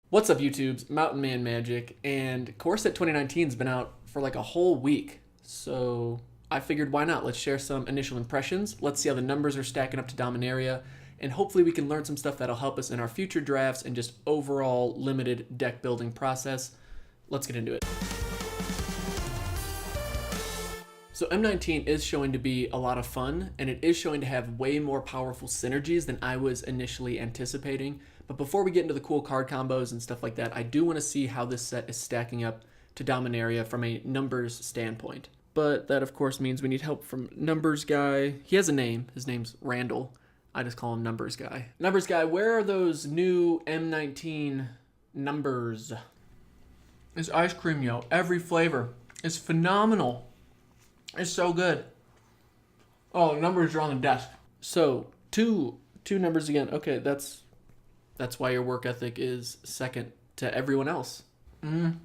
What's up, YouTube's Mountain Man Magic, and Core Set 2019's been out for like a whole week, so I figured why not? Let's share some initial impressions, let's see how the numbers are stacking up to Dominaria, and hopefully we can learn some stuff that'll help us in our future drafts and just overall limited deck building process. Let's get into it. So M19 is showing to be a lot of fun, and it is showing to have way more powerful synergies than I was initially anticipating. But before we get into the cool card combos and stuff like that, I do want to see how this set is stacking up to Dominaria from a numbers standpoint. But that of course means we need help from Numbers Guy. He has a name. His name's Randall. I just call him Numbers Guy. Numbers Guy, where are those new M19 numbers? It's ice cream, yo. Every flavor. It's phenomenal. It's so good. Oh, the numbers are on the desk. So, two numbers again. Okay, that's why your work ethic is second to everyone else. Well,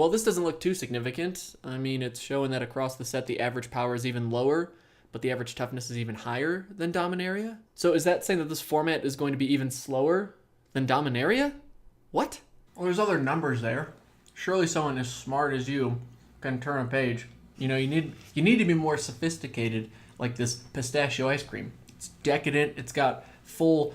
this doesn't look too significant. I mean, it's showing that across the set the average power is even lower, but the average toughness is even higher than Dominaria. So is that saying that this format is going to be even slower than Dominaria? What? Well, there's other numbers there. Surely someone as smart as you can turn a page. You know, you need to be more sophisticated, like this pistachio ice cream. It's decadent. It's got full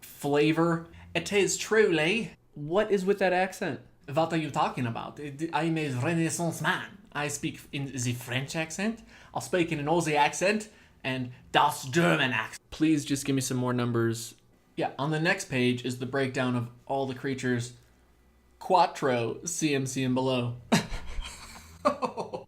flavor. It is truly. What is with that accent? What are you talking about? I'm a Renaissance man. I speak in the French accent. I'll speak in an Aussie accent and das German accent. Please just give me some more numbers. Yeah, on the next page is the breakdown of all the creatures. Quattro CMC and below.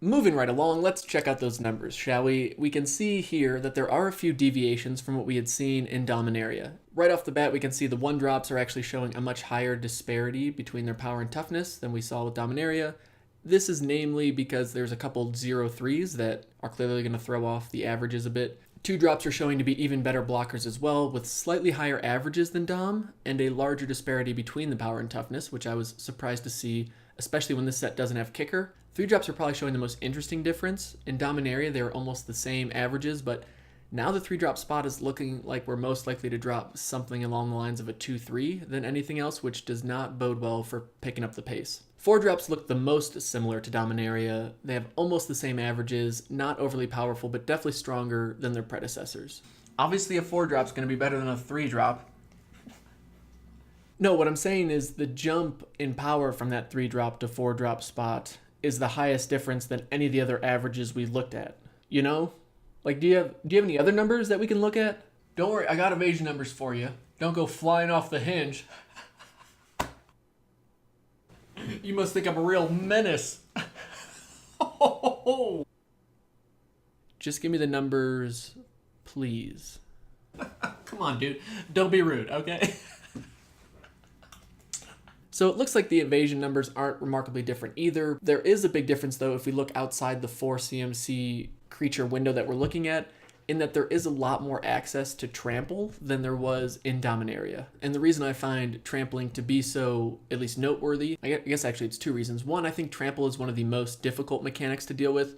Moving right along, let's check out those numbers, shall we? We can see here that there are a few deviations from what we had seen in Dominaria. Right off the bat, we can see the 1-drops are actually showing a much higher disparity between their power and toughness than we saw with Dominaria. This is namely because there's a couple 0-3s that are clearly going to throw off the averages a bit. 2-drops are showing to be even better blockers as well, with slightly higher averages than Dom, and a larger disparity between the power and toughness, which I was surprised to see, especially when this set doesn't have kicker. 3-drops are probably showing the most interesting difference. In Dominaria, they were almost the same averages, but now the 3-drop spot is looking like we're most likely to drop something along the lines of a 2-3 than anything else, which does not bode well for picking up the pace. 4-drops look the most similar to Dominaria. They have almost the same averages, not overly powerful, but definitely stronger than their predecessors. Obviously a 4-drop is going to be better than a 3-drop. No, what I'm saying is the jump in power from that 3-drop to 4-drop spot is the highest difference than any of the other averages we looked at. You know? Like, do you have any other numbers that we can look at? Don't worry, I got evasion numbers for you. Don't go flying off the hinge. You must think I'm a real menace. Just give me the numbers, please. Come on, dude. Don't be rude, okay? So it looks like the evasion numbers aren't remarkably different either. There is a big difference, though, if we look outside the 4 CMC creature window that we're looking at, in that there is a lot more access to trample than there was in Dominaria. And the reason I find trampling to be so at least noteworthy, I guess actually it's 2 reasons. One, I think trample is one of the most difficult mechanics to deal with.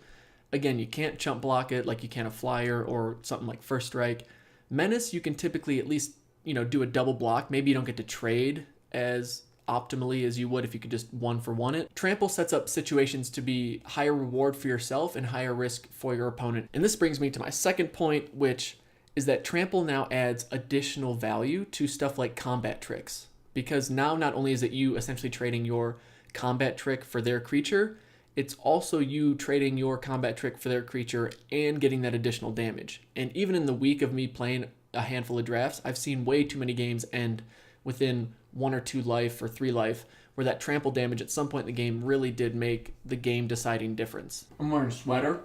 Again, you can't chump block it like you can a flyer or something like First Strike. Menace, you can typically at least, do a double block. Maybe you don't get to trade as optimally as you would if you could just 1-for-1 it. Trample sets up situations to be higher reward for yourself and higher risk for your opponent. And this brings me to my second point, which is that trample now adds additional value to stuff like combat tricks. Because now not only is it you essentially trading your combat trick for their creature, it's also you trading your combat trick for their creature and getting that additional damage. And even in the week of me playing a handful of drafts, I've seen way too many games end within 1 or 2 life or 3 life, where that trample damage at some point in the game really did make the game deciding difference. I'm wearing a sweater.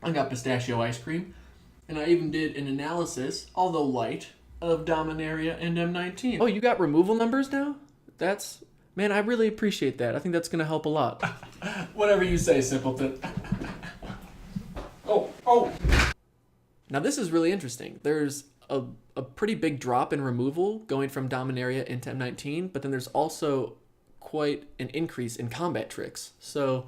I got pistachio ice cream. And I even did an analysis, although light, of Dominaria and M19. Oh, you got removal numbers now? Man, I really appreciate that. I think that's going to help a lot. Whatever you say, simpleton. Oh. Now this is really interesting. There's a pretty big drop in removal going from Dominaria into M19, but then there's also quite an increase in combat tricks. So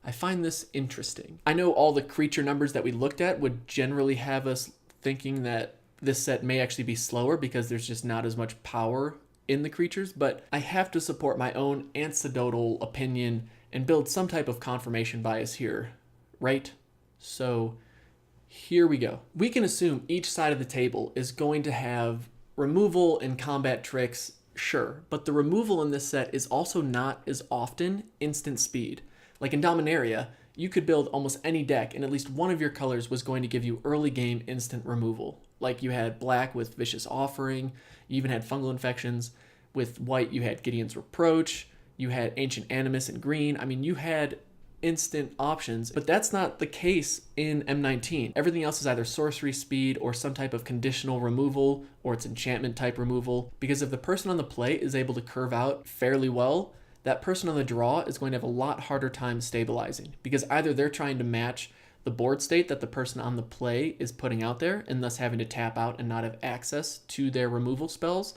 I find this interesting. I know all the creature numbers that we looked at would generally have us thinking that this set may actually be slower because there's just not as much power in the creatures, but I have to support my own anecdotal opinion and build some type of confirmation bias here, right? So here we go. We can assume each side of the table is going to have removal and combat tricks, sure, but the removal in this set is also not as often instant speed. Like in Dominaria, you could build almost any deck and at least one of your colors was going to give you early game instant removal. Like you had black with Vicious Offering, you even had Fungal Infections. With white, you had Gideon's Reproach, you had Ancient Animus in green. I mean, you had instant options, but that's not the case in M19. Everything else is either sorcery speed or some type of conditional removal, or it's enchantment type removal. Because if the person on the play is able to curve out fairly well, that person on the draw is going to have a lot harder time stabilizing, because either they're trying to match the board state that the person on the play is putting out there and thus having to tap out and not have access to their removal spells,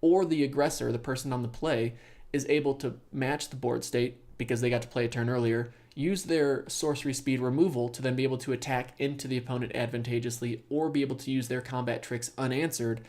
or the aggressor, the person on the play, is able to match the board state because they got to play a turn earlier, use their sorcery speed removal to then be able to attack into the opponent advantageously or be able to use their combat tricks unanswered,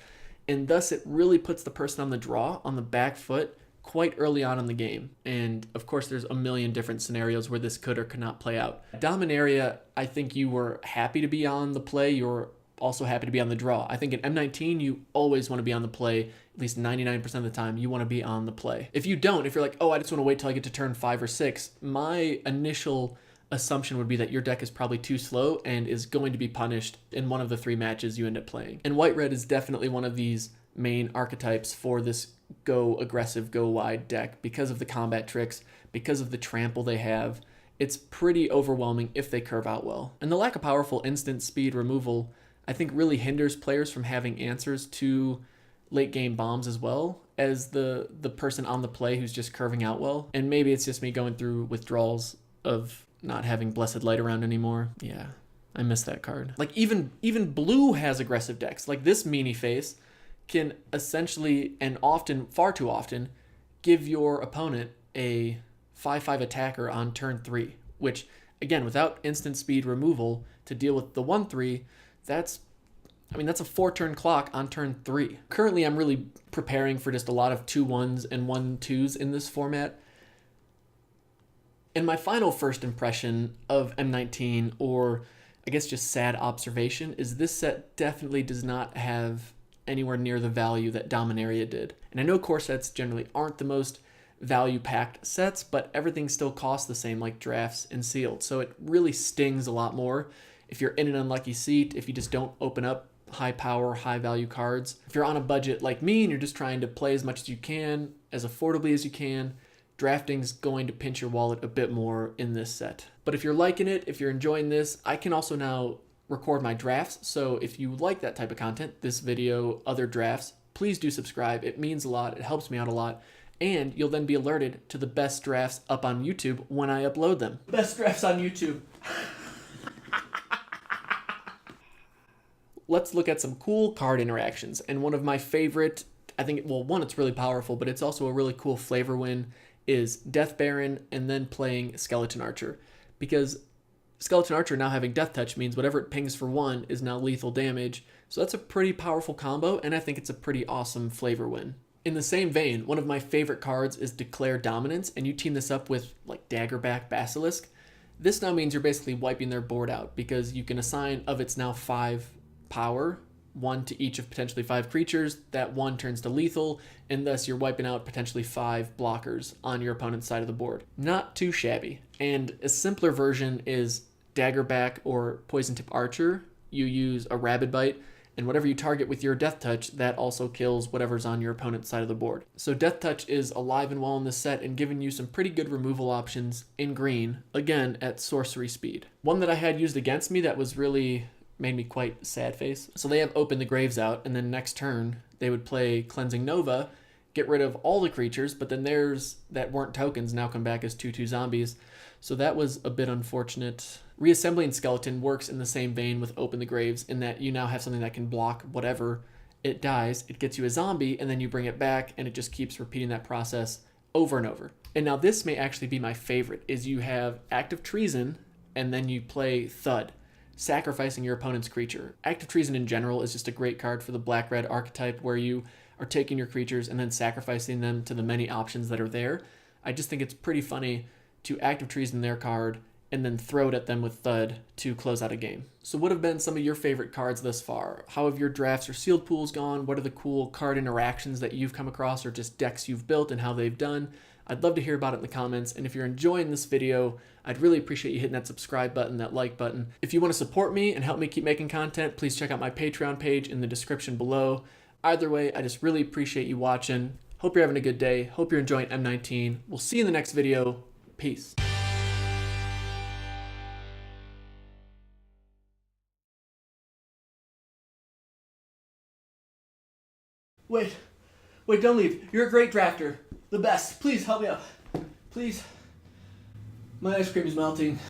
and thus it really puts the person on the draw on the back foot quite early on in the game. And of course there's a million different scenarios where this could or could not play out. Dominaria, I think you were happy to be on the play, you're also happy to be on the draw. I think in M19 you always want to be on the play, at least 99% of the time you want to be on the play. If you don't, if you're like, oh, I just want to wait till I get to turn 5 or 6, my initial assumption would be that your deck is probably too slow and is going to be punished in one of the 3 matches you end up playing. And white-red is definitely one of these main archetypes for this go aggressive, go wide deck because of the combat tricks, because of the trample they have. It's pretty overwhelming if they curve out well. And the lack of powerful instant speed removal, I think, really hinders players from having answers to late game bombs as well as the person on the play who's just curving out well. And maybe it's just me going through withdrawals of not having Blessed Light around anymore. Yeah, I miss that card. Like even blue has aggressive decks. Like this meanie face can essentially, and often, far too often, give your opponent a 5/5 attacker on turn 3, which again, without instant speed removal to deal with the 1/3, that's a 4-turn clock on turn 3. Currently, I'm really preparing for just a lot of 2/1s and 1/2s in this format. And my final first impression of M19, or I guess just sad observation, is this set definitely does not have anywhere near the value that Dominaria did. And I know core sets generally aren't the most value-packed sets, but everything still costs the same, like drafts and sealed. So it really stings a lot more if you're in an unlucky seat, if you just don't open up high power, high value cards. If you're on a budget like me and you're just trying to play as much as you can, as affordably as you can, drafting's going to pinch your wallet a bit more in this set. But if you're liking it, if you're enjoying this, I can also now record my drafts. So if you like that type of content, this video, other drafts, please do subscribe. It means a lot. It helps me out a lot. And you'll then be alerted to the best drafts up on YouTube when I upload them. Best drafts on YouTube. Let's look at some cool card interactions. And one of my favorite, I think, well, one, it's really powerful, but it's also a really cool flavor win, is Death Baron and then playing Skeleton Archer. Because Skeleton Archer now having Death Touch means whatever it pings for 1 is now lethal damage. So that's a pretty powerful combo, and I think it's a pretty awesome flavor win. In the same vein, one of my favorite cards is Declare Dominance, and you team this up with like Daggerback Basilisk. This now means you're basically wiping their board out because you can assign of its now 5 power, 1 to each of potentially 5 creatures. That 1 turns to lethal, and thus you're wiping out potentially 5 blockers on your opponent's side of the board. Not too shabby. And a simpler version is Daggerback or Poison Tip Archer. You use a Rabid Bite, and whatever you target with your Death Touch, that also kills whatever's on your opponent's side of the board. So Death Touch is alive and well in this set and giving you some pretty good removal options in green, again, at sorcery speed. One that I had used against me that was really made me quite sad face. So they have Open the Graves out, and then next turn, they would play Cleansing Nova, get rid of all the creatures, but then theirs that weren't tokens now come back as 2/2 zombies. So that was a bit unfortunate. Reassembling Skeleton works in the same vein with Open the Graves in that you now have something that can block whatever. It dies, it gets you a zombie, and then you bring it back, and it just keeps repeating that process over and over. And now this may actually be my favorite, is you have Act of Treason, and then you play Thud. sacrificing your opponent's creature. Active Treason in general is just a great card for the black-red archetype where you are taking your creatures and then sacrificing them to the many options that are there. I just think it's pretty funny to Active Treason their card and then throw it at them with Thud to close out a game. So what have been some of your favorite cards thus far? How have your drafts or sealed pools gone? What are the cool card interactions that you've come across or just decks you've built and how they've done? I'd love to hear about it in the comments, and if you're enjoying this video, I'd really appreciate you hitting that subscribe button, that like button. If you want to support me and help me keep making content, please check out my Patreon page in the description below. Either way, I just really appreciate you watching. Hope you're having a good day. Hope you're enjoying M19. We'll see you in the next video. Peace. Wait, don't leave. You're a great drafter. The best. Please help me out. Please. My ice cream is melting.